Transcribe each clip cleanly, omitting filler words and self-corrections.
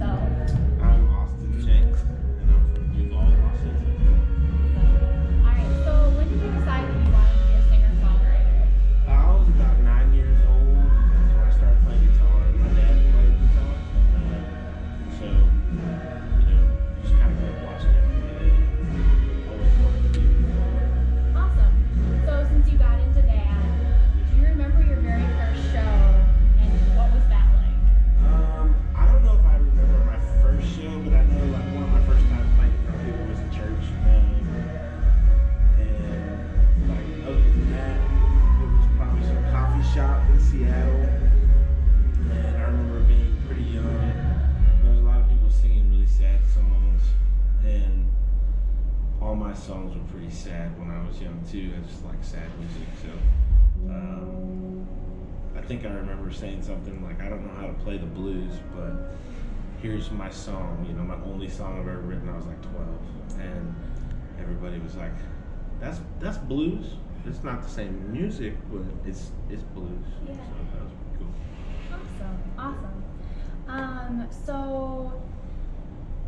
yourself? I'm Austin Jenckes, and I'm from Duval, Washington. Alright, so when did you decide that you wanted to be a singer-songwriter? I was about 9 years old. That's when I started playing guitar. My dad played guitar, so just kind of grew up watching everything. Always wanted to be it. Awesome. So since you got into that, do you remember your very first show and what was that like? I don't know if I remember my first show, but I know like one of my first times playing in front of people was in church. And like other than that, it was probably some coffee shop in Seattle. And I remember being pretty young. There was a lot of people singing really sad songs, and all my songs were pretty sad when I was young too. I just like sad music, so I think I remember saying something like, I don't know how to play the blues, but here's my song, my only song I've ever written. I was like 12, and everybody was like, that's blues. It's not the same music, but it's blues. Yeah. So that was pretty cool. Awesome. So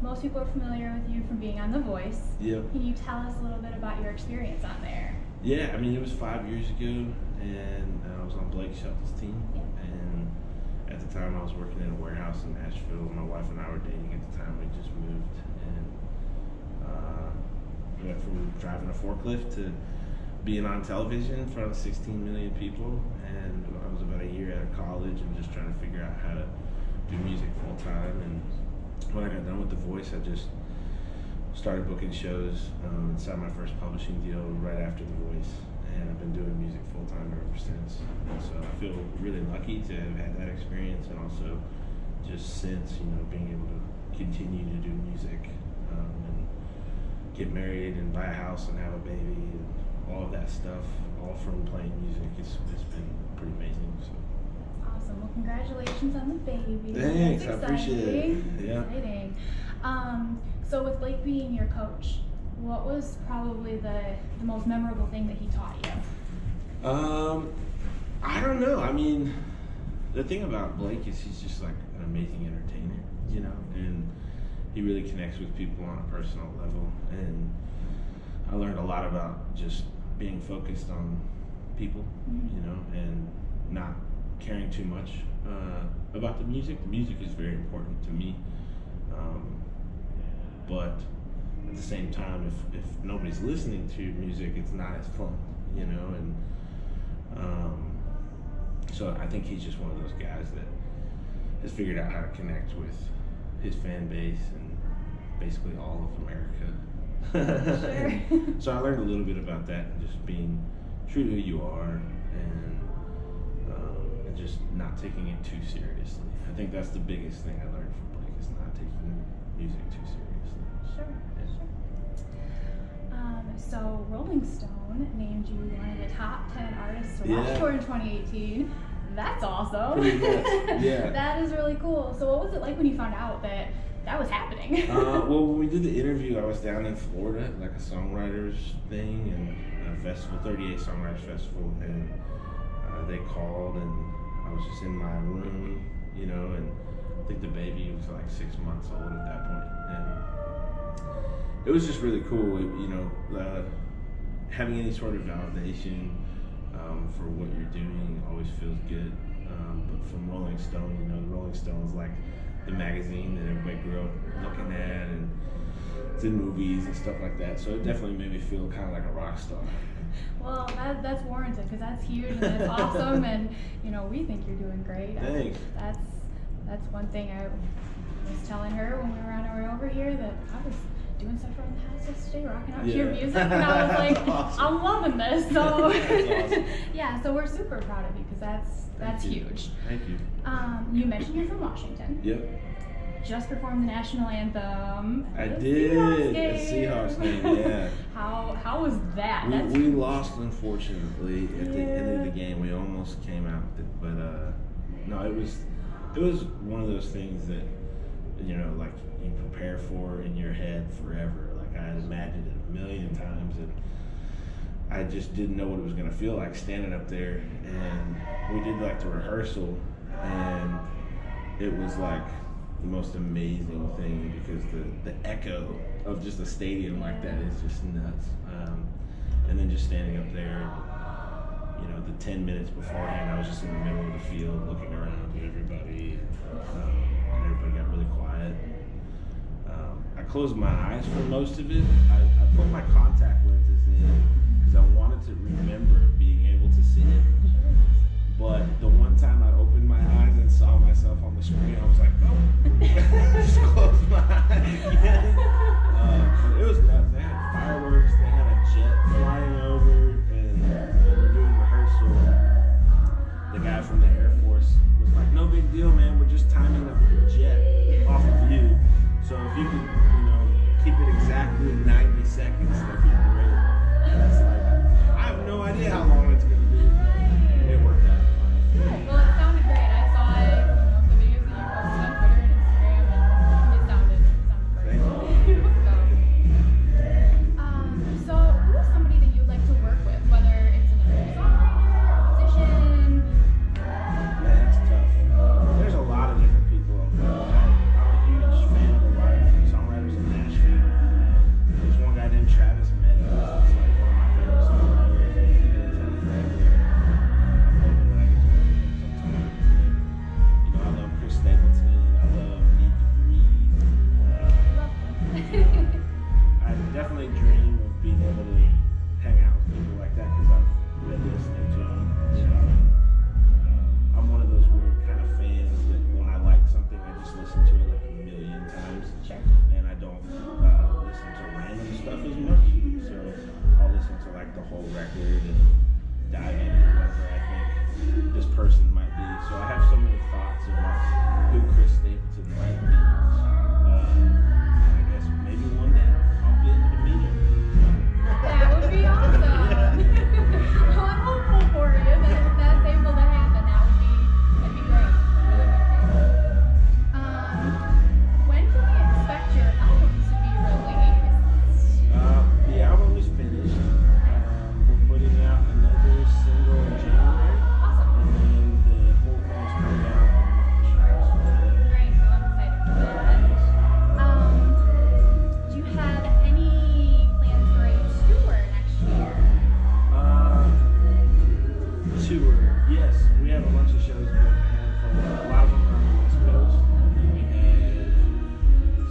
most people are familiar with you from being on The Voice. Yep. Can you tell us a little bit about your experience on there? Yeah, I mean, it was 5 years ago, and I was on Blake Shelton's team. Yep. And at the time, I was working in a warehouse in Nashville. My wife and I were dating at the time. We just moved, and we went from driving a forklift to being on television in front of 16 million people. And I was about a year out of college and just trying to figure out how to do music full time. And when I got done with The Voice, I just started booking shows, signed my first publishing deal right after The Voice, and I've been doing music full time ever since. And so I feel really lucky to have had that experience, and also just since, being able to continue to do music, and get married and buy a house and have a baby and all of that stuff, all from playing music. It's been pretty amazing. So. Awesome. Well, congratulations on the baby. Thanks, I That's appreciate it. Yeah. Exciting. So with Blake being your coach, what was probably the most memorable thing that he taught you? I don't know. I mean, the thing about Blake is he's just like an amazing entertainer, and he really connects with people on a personal level. And I learned a lot about just being focused on people, and not caring too much about the music. The music is very important to me, but at the same time, if nobody's listening to music, it's not as fun, and so I think he's just one of those guys that has figured out how to connect with his fan base and basically all of America. Sure. So I learned a little bit about that, and just being true to who you are, and just not taking it too seriously. I think that's the biggest thing I learned from Blake, is not taking music too seriously. Sure. So Rolling Stone named you one of the top 10 artists to watch for in 2018. That's awesome. Pretty much, yeah. That is really cool. So what was it like when you found out that was happening? Well, when we did the interview, I was down in Florida, like a songwriters thing, and a festival, 38 Songwriters Festival, and they called, and I was just in my room, and I think the baby was like 6 months old at that point, and it was just really cool, having any sort of validation for what you're doing always feels good. But from Rolling Stone, the Rolling Stone is like the magazine that everybody grew up looking at, and it's in movies and stuff like that. So it definitely made me feel kind of like a rock star. Well, that's warranted, because that's huge and that's awesome, and we think you're doing great. Thanks. That's one thing I was telling her when we were on our way over here, that I was doing stuff around the house yesterday, rocking out to your music, and I was like, awesome. I'm loving this. So Awesome. Yeah, so we're super proud of you, because that's huge. Thank you. You mentioned you're from Washington. Yep. Just performed the national anthem. I at the did. Seahawks Seahawks game. game, yeah. How was that? We lost, unfortunately, at the end of the game. We almost came out, but no, it was one of those things that like you prepare for in your head forever. Like I had imagined it a million times, and I just didn't know what it was gonna feel like standing up there. And we did like the rehearsal, and it was like the most amazing thing because the echo of just a stadium like that is just nuts. And then just standing up there, you know, the 10 minutes beforehand, I was just in the middle of the field looking around at everybody, and everybody got really quiet. I closed my eyes for most of it. I put my contact lenses in because I wanted to remember being able to see it. But the one time I opened my eyes and saw myself on the screen, I was like, oh, just closed my eyes again. But it was nuts. They had fireworks, they had a jet flying over, and when we were doing rehearsal, the guy from the Air Force was like, no big deal, man, we're just timing a jet off of you. So if you could, you know, keep it exactly 90 seconds, that'd be great. And it's like, I have no idea how long it's going to be. It worked out. Well, it sounded great. I saw it, the videos that you posted on Twitter and Instagram, and it sounded great. So who is somebody that you'd like to work with, whether it's another songwriter, musician? Man, that's tough. There's a lot of different people. I'm a huge fan of a lot of different songwriters in Nashville. There's one guy named Travis Meadows. It's like one of my favorite songwriters. He's been in town forever. I'm hoping that I get to work with him sometime. You know, I love Chris Stapleton. I love Need to Breathe. I definitely dream of being able to hang out with people like that because I've been listening to them. You know, I'm one of those weird kind of fans that when I like something, I just listen to it like a million times. Sure. And I don't listen to random stuff as much. So I'll listen to like the whole record and dive into whatever I think this person might be. So I have so many thoughts about who Chris Stapleton might be. I guess maybe one day I'll be able to meet him. That would be awesome. Well, I'm hopeful for you that that's able to happen. That'd be great. When can we expect your album to be released? The album is finished. We're putting out another single in January. Awesome. And then the whole thing's coming out in March. Great. Well, I'm excited for that. Do you have any plans for a tour next year? Tour. Yes, we have a bunch of shows booked, a handful. A lot of them are on the West Coast. And then we have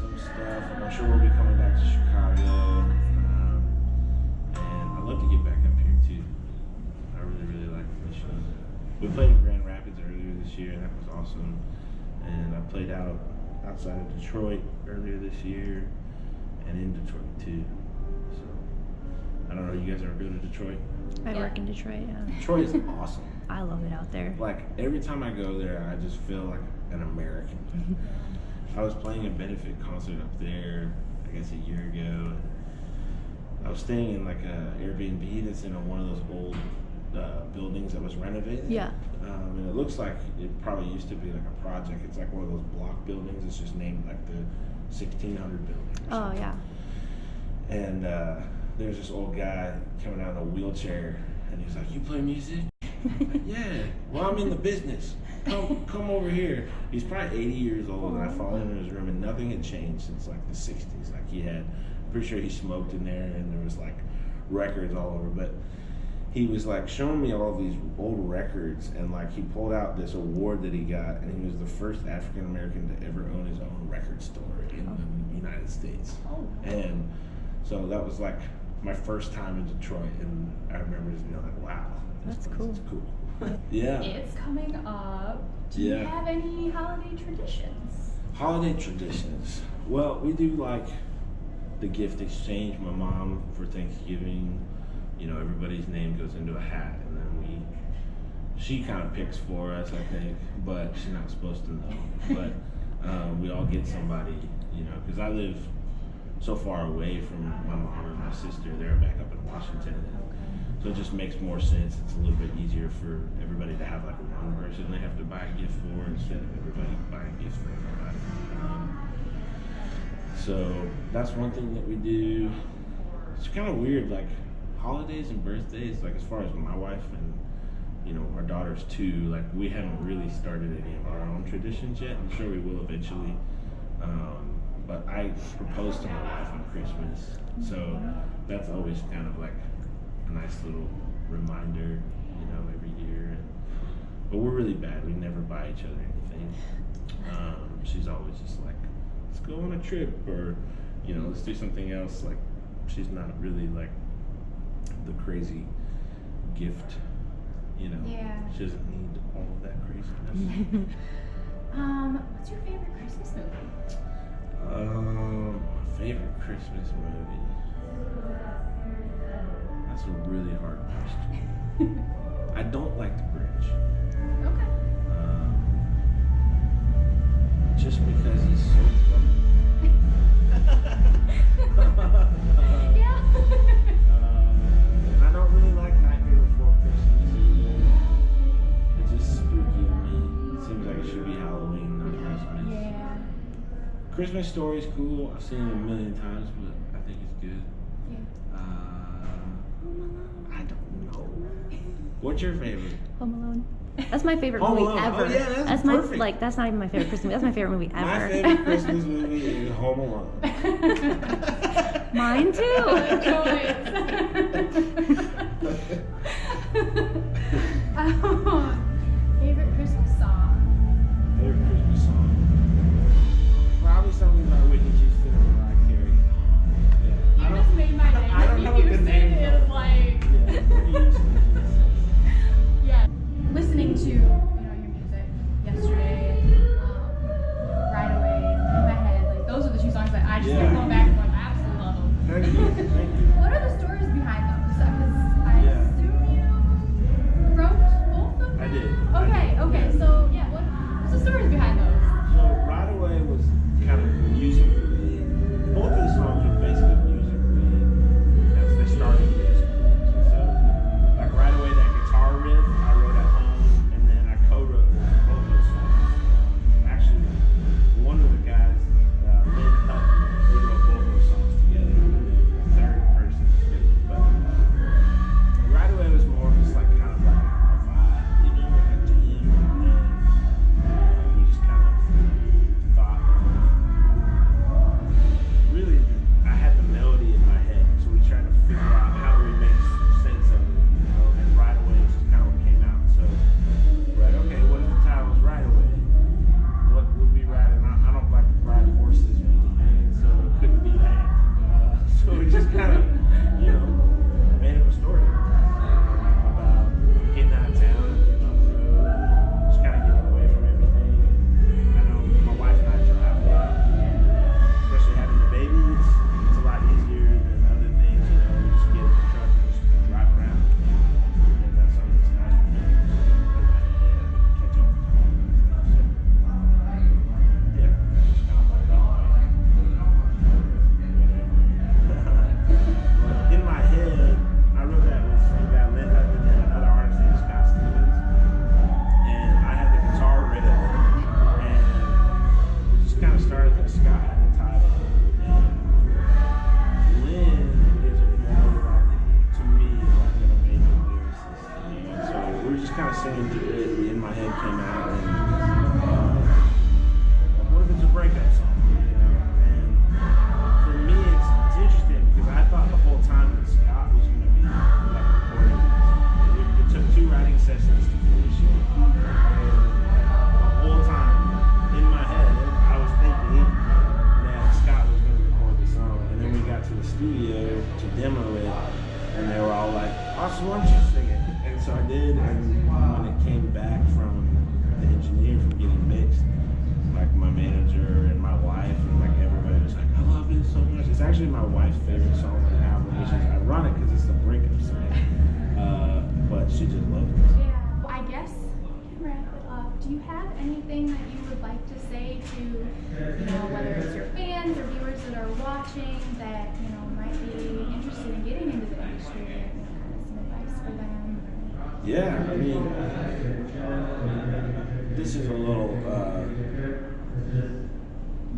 some stuff. I'm sure we'll be coming back to Chicago. And I'd love to get back up here too. I really, really like Michigan. We played in Grand Rapids earlier this year, and that was awesome. And I played outside of Detroit earlier this year, and in Detroit too. So I don't know. You guys ever go to Detroit? I work in Detroit, yeah. Detroit is awesome. I love it out there. Like every time I go there, I just feel like an American. I was playing a benefit concert up there, I guess a year ago. I was staying in like a Airbnb that's in one of those old buildings that was renovated. Yeah. And it looks like it probably used to be like a project. It's like one of those block buildings. It's just named like the 1600 building. Oh, yeah. And there's this old guy coming out in a wheelchair, and he's like, "You play music?" I'm like, "Yeah." "Well, I'm in the business. Come over here." He's probably 80 years old, and I followed him in his room, and nothing had changed since like the 60s. Like I'm pretty sure he smoked in there, and there was like records all over. But he was like showing me all these old records, and like he pulled out this award that he got, and he was the first African American to ever own his own record store in the United States. And so that was like my first time in Detroit, and I remember just being like, "Wow, That's cool." It's cool." Yeah. It's coming up. Do you have any holiday traditions? Holiday traditions. Well, we do like the gift exchange. My mom, for Thanksgiving, you know, everybody's name goes into a hat, and then she kind of picks for us, I think, but she's not supposed to know. But we all get somebody, you know, because I live so far away from my mom and my sister. They're back up in Washington. So it just makes more sense. It's a little bit easier for everybody to have like one person they have to buy a gift for instead of everybody buying gifts for everybody. So that's one thing that we do. It's kind of weird, like holidays and birthdays, like as far as my wife and, you know, our daughters too, like we haven't really started any of our own traditions yet. I'm sure we will eventually. But I proposed to my wife on Christmas, so that's always kind of like a nice little reminder, every year. But we're really bad. We never buy each other anything. She's always just like, let's go on a trip, or let's do something else. Like, she's not really like the crazy gift. Yeah. She doesn't need all of that craziness. What's your favorite Christmas movie? My favorite Christmas movie. That's a really hard question. I don't like The Grinch. Okay. Just because he's so funny. Yeah. And I don't really like Nightmare Before Christmas. It's just spooky to me. It seems like it should be Halloween, not Christmas. Yeah. Christmas Story is cool. I've seen it a million times, but I think it's good. Yeah. I don't know. What's your favorite? Home Alone. That's my favorite Home movie Alone. ever. Oh, yeah, that's my perfect. that's not even my favorite Christmas movie. That's my favorite movie ever. My favorite Christmas movie is Home Alone. Mine too. Favorite Christmas song? Favorite Christmas song? Probably something by Whitney Houston or Mariah Carey. Yeah. You just made my day. I don't know what the Houston name is like. Yeah, Whitney Houston. Yeah. Listening to your music yesterday, right away in my head, like those are the two songs that I just kept going back and forth. I absolutely love them. Thank you. Thank you. What are the stories behind those? Because I assume you wrote both of them. I did. Okay. So yeah, what's the stories behind those? So Right Away was kind of musically. Both of the songs are basically musically. They started musically. So like Right Away, that guitar riff I wrote at home, and then I co-wrote both those songs. Actually, one of the guys, Lynn Hutton, we wrote both those songs together. Third person, but Right Away was more just like kind of like a vibe, like a jam, and we just kind of thought. Really, I had the melody in my head, so we tried to figure out how do we make sense of it, and Right Away is just kind of what came out. So we're like, okay, what if the title was Right Away? What would we ride? And I don't like to ride horses or anything, so it couldn't be that. So we just kind of, made up a story about getting out of town, getting on the road, and just kind of getting away from everything. I know my wife and I drive a lot, especially having the baby. It's a lot easier than other things. We just get in the truck and just drive around, and that's something that's nice for me. Catch up with home and stuff. So, yeah, just kind of like that. But in my head, I wrote that with the same guy, Lynn Hutton, and another artist named Scott Stevens. And I had the guitar riff, and we just kind of started with Scott had the title. And Lynn is a very, to me, like an amazing lyricist. So we were just kind of singing to it, and in my head came out, and what if it's a breakup song? And for me, it's interesting because I thought the whole time that Scott was going to be like recording it. It took 2 writing sessions to finish it. And the whole time in my head, I was thinking that Scott was going to record the song. And then we got to the studio to demo it, and they were all like, "Awesome, why don't you sing it?" And so I did. And when it came back from the engineer from getting mixed, like my manager and my wife and like everybody was like, "I love it so much." It's actually my wife's favorite song on the album, which is ironic because it's the breakup song. But she just loves it. Yeah. Well, I guess we can wrap it up. Do you have anything that you would like to say to, whether it's your fans or viewers that are watching that, might be interested in getting into the industry, kind of some advice for them? Yeah, I mean, this is a little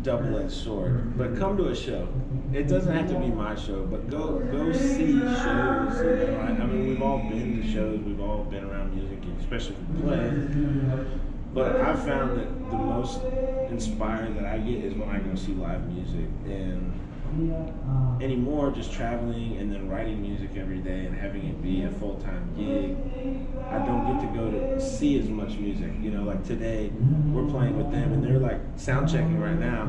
double-edged sword, but come to a show. It doesn't have to be my show, but go see shows. I mean, we've all been to shows. We've all been around music, especially if we play. But I've found that the most inspired that I get is when I go see live music. And anymore, just traveling and then writing music every day and having it be a full-time gig, I don't get to go to see as much music. You know, like today, we're playing with them and they're like sound checking right now,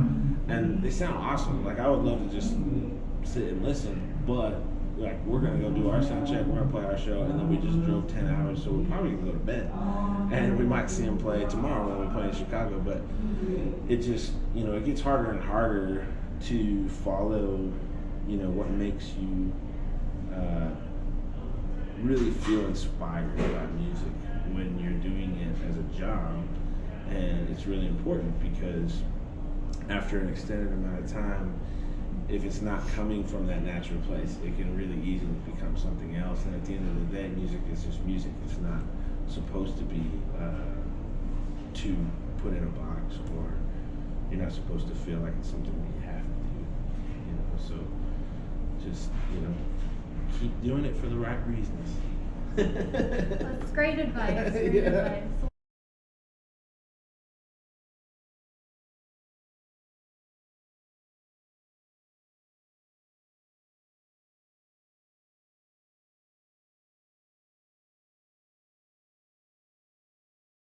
and they sound awesome. Like I would love to just sit and listen, but like we're gonna go do our sound check, we're gonna play our show, and then we just drove 10 hours, so we're probably gonna go to bed. And we might see them play tomorrow when we play in Chicago, but it just, you know, it gets harder and harder to follow, you know, what makes you really feel inspired by music when you're doing it as a job. And it's really important because after an extended amount of time, if it's not coming from that natural place, it can really easily become something else. And at the end of the day, music is just music. It's not supposed to be to put in a box, or you're not supposed to feel like it's something that you have to do. You know, so just, you know, keep doing it for the right reasons. That's great advice. Great Yeah. advice.